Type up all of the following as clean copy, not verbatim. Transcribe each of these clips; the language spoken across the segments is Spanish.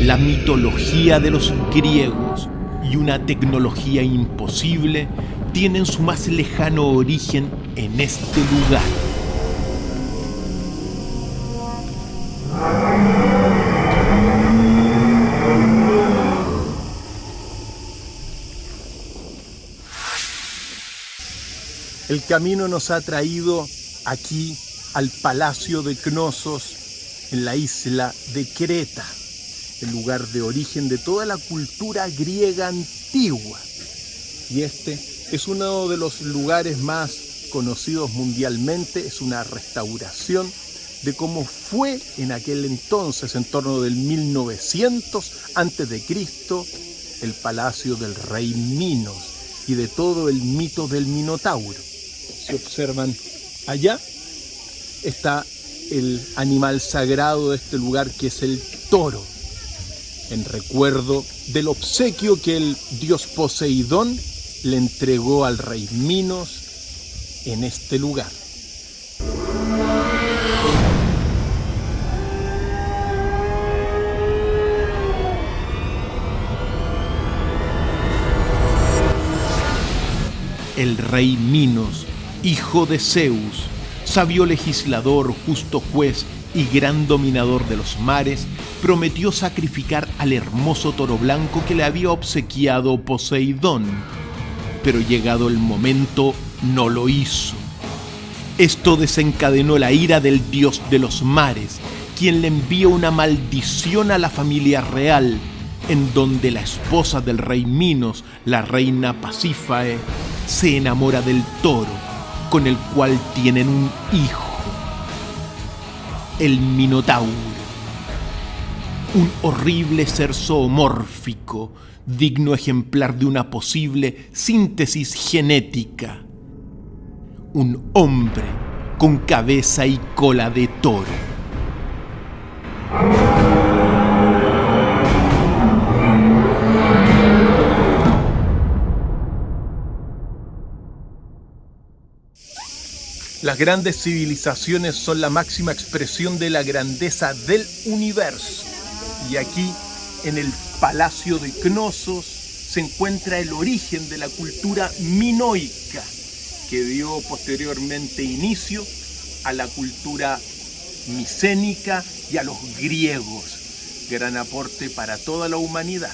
La mitología de los griegos y una tecnología imposible tienen su más lejano origen en este lugar. El camino nos ha traído aquí al Palacio de Cnosos en la isla de Creta, el lugar de origen de toda la cultura griega antigua. Y este es uno de los lugares más conocidos mundialmente, es una restauración de cómo fue en aquel entonces, en torno del 1900 a.C., el palacio del rey Minos y de todo el mito del Minotauro. Si observan allá, está el animal sagrado de este lugar, que es el toro, en recuerdo del obsequio que el dios Poseidón le entregó al rey Minos en este lugar. El rey Minos, hijo de Zeus, sabio legislador, justo juez y gran dominador de los mares, prometió sacrificar al hermoso toro blanco que le había obsequiado Poseidón. Pero llegado el momento, no lo hizo. Esto desencadenó la ira del dios de los mares, quien le envía una maldición a la familia real, en donde la esposa del rey Minos, la reina Pasífae, se enamora del toro, con el cual tienen un hijo, el Minotauro, un horrible ser zoomórfico, digno ejemplar de una posible síntesis genética, un hombre con cabeza y cola de toro. Las grandes civilizaciones son la máxima expresión de la grandeza del universo. Y aquí, en el Palacio de Cnosos, se encuentra el origen de la cultura minoica, que dio posteriormente inicio a la cultura micénica y a los griegos. Gran aporte para toda la humanidad.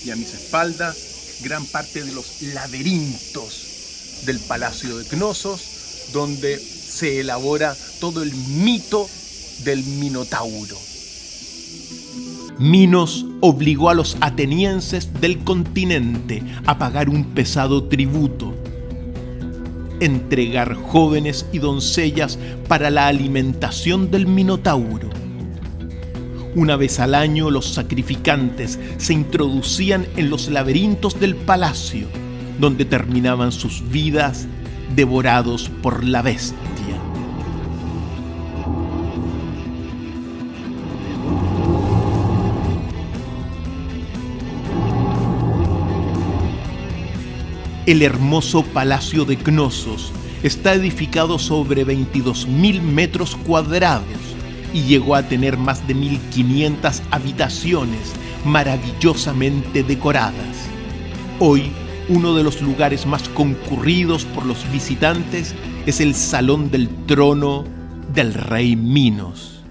Y a mis espaldas, gran parte de los laberintos del Palacio de Cnosos, donde se elabora todo el mito del Minotauro. Minos obligó a los atenienses del continente a pagar un pesado tributo, entregar jóvenes y doncellas para la alimentación del Minotauro. Una vez al año, los sacrificantes se introducían en los laberintos del palacio, donde terminaban sus vidas devorados por la bestia. El hermoso Palacio de Cnosos está edificado sobre 22.000 metros cuadrados y llegó a tener más de 1.500 habitaciones maravillosamente decoradas. Hoy, uno de los lugares más concurridos por los visitantes es el Salón del Trono del Rey Minos.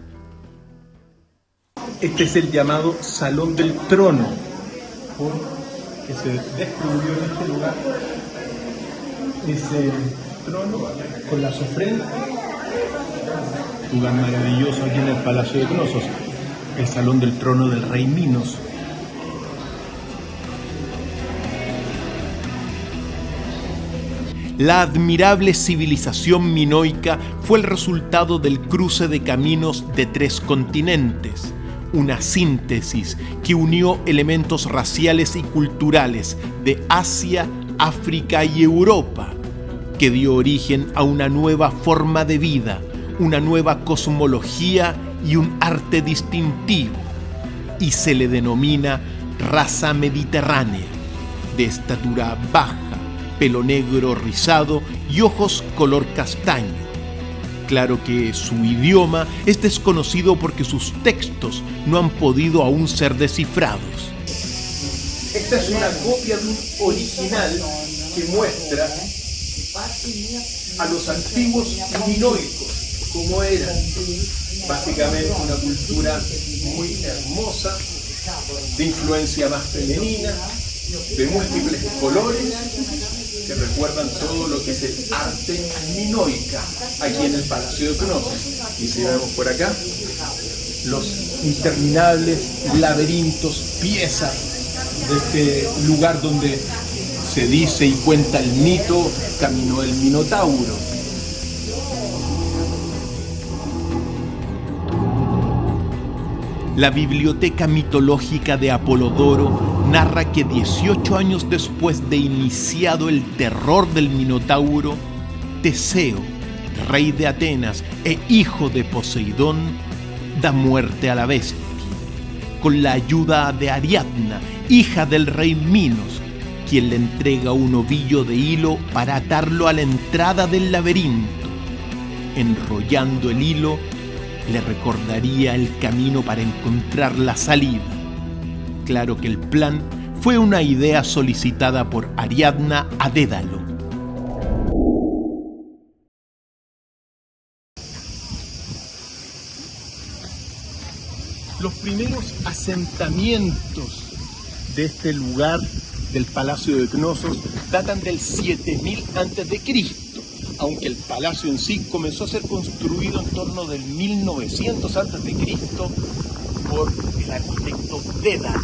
Este es el llamado Salón del Trono, que se descubrió en este lugar. Ese trono con las ofrendas, lugar maravilloso aquí en el Palacio de Cnosos, el Salón del Trono del Rey Minos. La admirable civilización minoica fue el resultado del cruce de caminos de 3 continentes, una síntesis que unió elementos raciales y culturales de Asia, África y Europa, que dio origen a una nueva forma de vida, una nueva cosmología y un arte distintivo, y se le denomina raza mediterránea, de estatura baja, pelo negro rizado y ojos color castaño, Claro que su idioma es desconocido porque sus textos no han podido aún ser descifrados. Esta es una copia de un original que muestra a los antiguos minoicos cómo eran. Básicamente una cultura muy hermosa, de influencia más femenina, de múltiples colores, que recuerdan todo lo que es el arte minoica aquí en el Palacio de Cnosos. Y si vemos por acá, los interminables laberintos, piezas de este lugar donde se dice y cuenta el mito, caminó el Minotauro. La Biblioteca Mitológica de Apolodoro narra que 18 años después de iniciado el terror del Minotauro, Teseo, rey de Atenas e hijo de Poseidón, da muerte a la bestia. Con la ayuda de Ariadna, hija del rey Minos, quien le entrega un ovillo de hilo para atarlo a la entrada del laberinto. Enrollando el hilo, le recordaría el camino para encontrar la salida. Claro que el plan fue una idea solicitada por Ariadna a Dédalo. Los primeros asentamientos de este lugar del Palacio de Cnosos datan del 7000 a.C., aunque el palacio en sí comenzó a ser construido en torno del 1900 a.C. por el arquitecto Dédalo,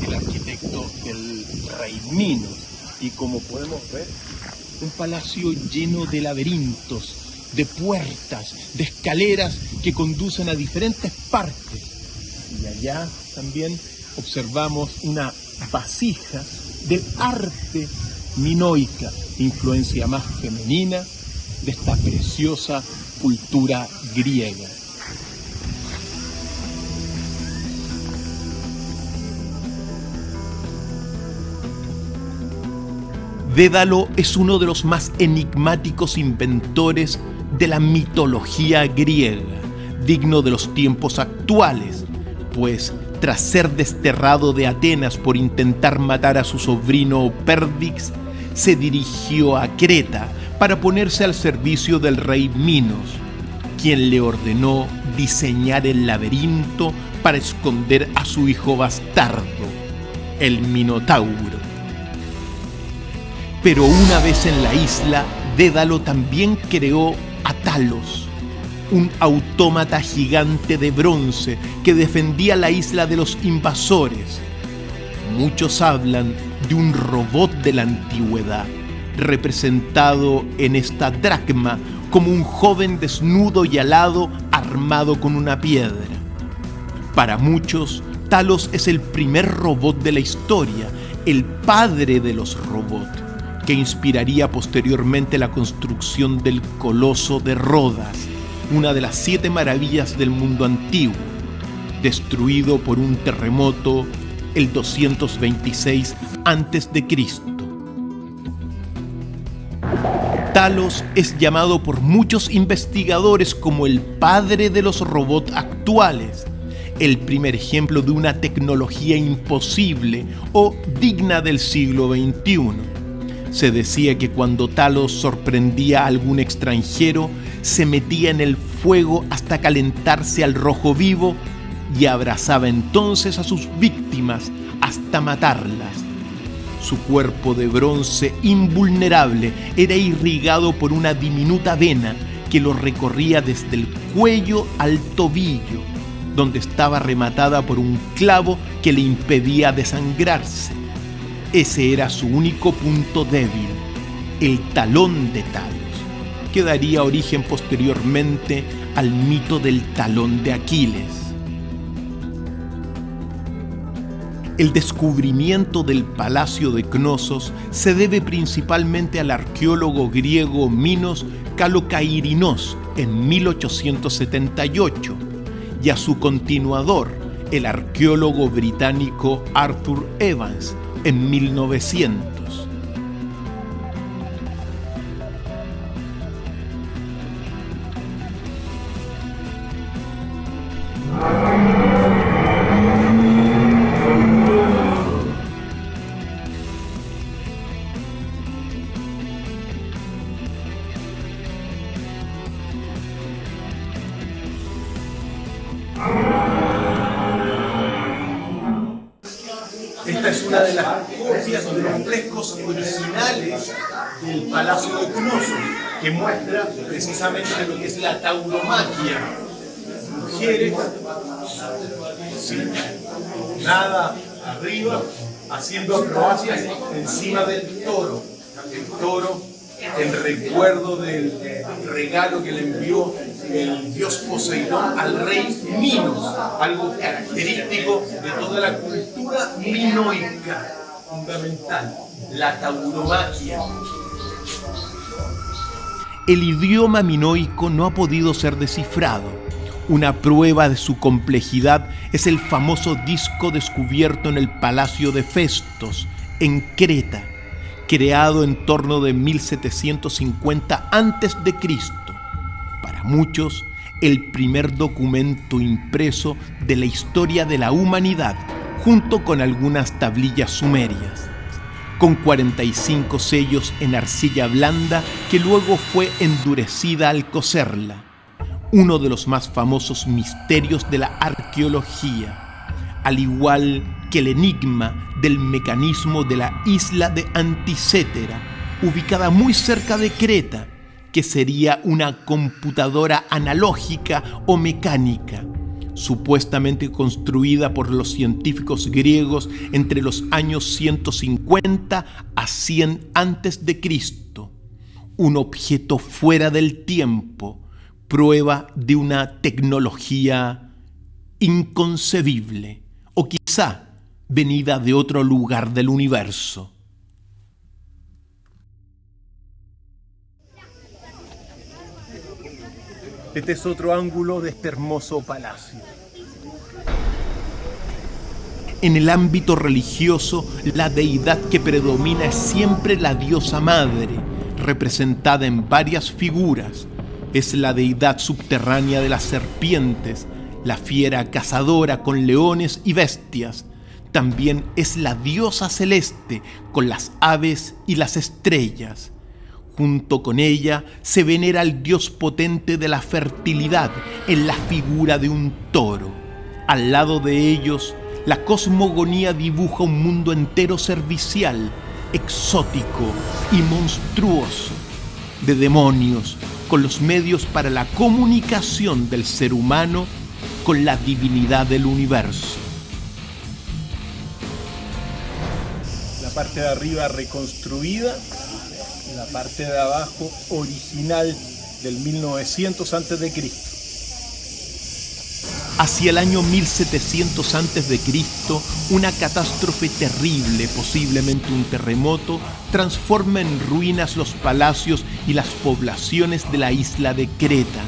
el arquitecto del rey Minos. Y como podemos ver, un palacio lleno de laberintos, de puertas, de escaleras que conducen a diferentes partes. Y allá también observamos una vasija del arte minoica, influencia más femenina de esta preciosa cultura griega. Dédalo es uno de los más enigmáticos inventores de la mitología griega, digno de los tiempos actuales, pues tras ser desterrado de Atenas por intentar matar a su sobrino Pérdix, se dirigió a Creta para ponerse al servicio del rey Minos, quien le ordenó diseñar el laberinto para esconder a su hijo bastardo, el Minotauro. Pero una vez en la isla, Dédalo también creó a Talos, un autómata gigante de bronce que defendía la isla de los invasores. Muchos hablan de un robot de la antigüedad, representado en esta dracma como un joven desnudo y alado armado con una piedra. Para muchos, Talos es el primer robot de la historia, el padre de los robots, que inspiraría posteriormente la construcción del Coloso de Rodas, una de las 7 maravillas del mundo antiguo, destruido por un terremoto el 226 a.C. Talos es llamado por muchos investigadores como el padre de los robots actuales, el primer ejemplo de una tecnología imposible o digna del siglo XXI. Se decía que cuando Talos sorprendía a algún extranjero, se metía en el fuego hasta calentarse al rojo vivo y abrazaba entonces a sus víctimas hasta matarlas. Su cuerpo de bronce invulnerable era irrigado por una diminuta vena que lo recorría desde el cuello al tobillo, donde estaba rematada por un clavo que le impedía desangrarse. Ese era su único punto débil, el talón de Talos, que daría origen posteriormente al mito del talón de Aquiles. El descubrimiento del Palacio de Cnosos se debe principalmente al arqueólogo griego Minos Kalokairinos en 1878 y a su continuador, el arqueólogo británico Arthur Evans, en 1900. Esta es una de las copias de los frescos originales del Palacio de Cnosos, que muestra precisamente lo que es la tauromaquia. Mujeres, sin nada arriba, haciendo acrobacias encima del toro. El toro, en recuerdo del regalo que le envió el dios Poseidón al rey Minos, algo característico de toda la cultura minoica, fundamental, la tauromaquia. El idioma minoico no ha podido ser descifrado. Una prueba de su complejidad es el famoso disco descubierto en el Palacio de Festos, en Creta, creado en torno de 1750 a.C. Para muchos, el primer documento impreso de la historia de la humanidad, junto con algunas tablillas sumerias, con 45 sellos en arcilla blanda que luego fue endurecida al cocerla. Uno de los más famosos misterios de la arqueología, al igual que el enigma del mecanismo de la isla de Anticétera, ubicada muy cerca de Creta, que sería una computadora analógica o mecánica, supuestamente construida por los científicos griegos entre los años 150 a 100 a.C., un objeto fuera del tiempo, prueba de una tecnología inconcebible, o quizá venida de otro lugar del universo. Este es otro ángulo de este hermoso palacio. En el ámbito religioso, la deidad que predomina es siempre la diosa madre, representada en varias figuras. Es la deidad subterránea de las serpientes, la fiera cazadora con leones y bestias. También es la diosa celeste con las aves y las estrellas. Junto con ella se venera al dios potente de la fertilidad en la figura de un toro. Al lado de ellos, la cosmogonía dibuja un mundo entero servicial, exótico y monstruoso, de demonios, con los medios para la comunicación del ser humano con la divinidad del universo. La parte de arriba reconstruida, la parte de abajo original del 1900 a.C. Hacia el año 1700 a.C., una catástrofe terrible, posiblemente un terremoto, transforma en ruinas los palacios y las poblaciones de la isla de Creta.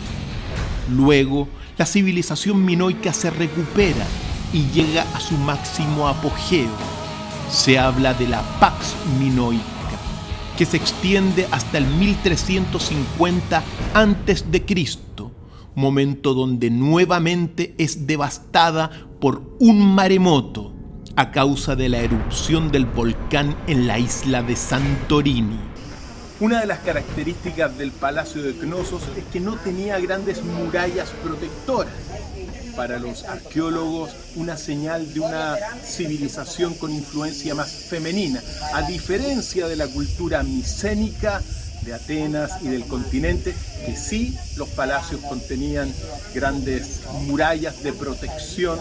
Luego, la civilización minoica se recupera y llega a su máximo apogeo. Se habla de la Pax Minoica, que se extiende hasta el 1350 a.C., momento donde nuevamente es devastada por un maremoto a causa de la erupción del volcán en la isla de Santorini. Una de las características del Palacio de Cnosos es que no tenía grandes murallas protectoras. Para los arqueólogos, una señal de una civilización con influencia más femenina, a diferencia de la cultura micénica de Atenas y del continente, que sí los palacios contenían grandes murallas de protección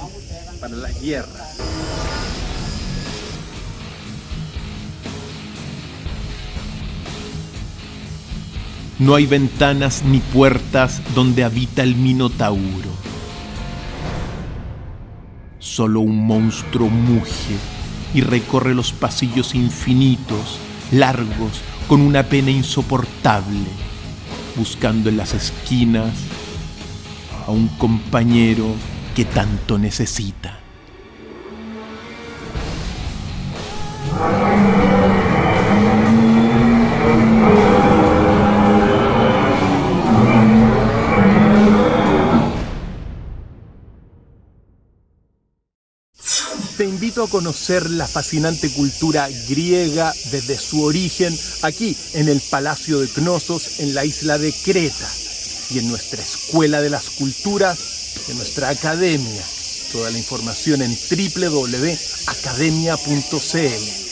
para las guerras. No hay ventanas ni puertas donde habita el Minotauro. Solo un monstruo muge y recorre los pasillos infinitos, largos, con una pena insoportable, buscando en las esquinas a un compañero que tanto necesita. Te invito a conocer la fascinante cultura griega desde su origen aquí en el Palacio de Cnosos en la isla de Creta y en nuestra Escuela de las Culturas de nuestra academia. Toda la información en www.academia.cl.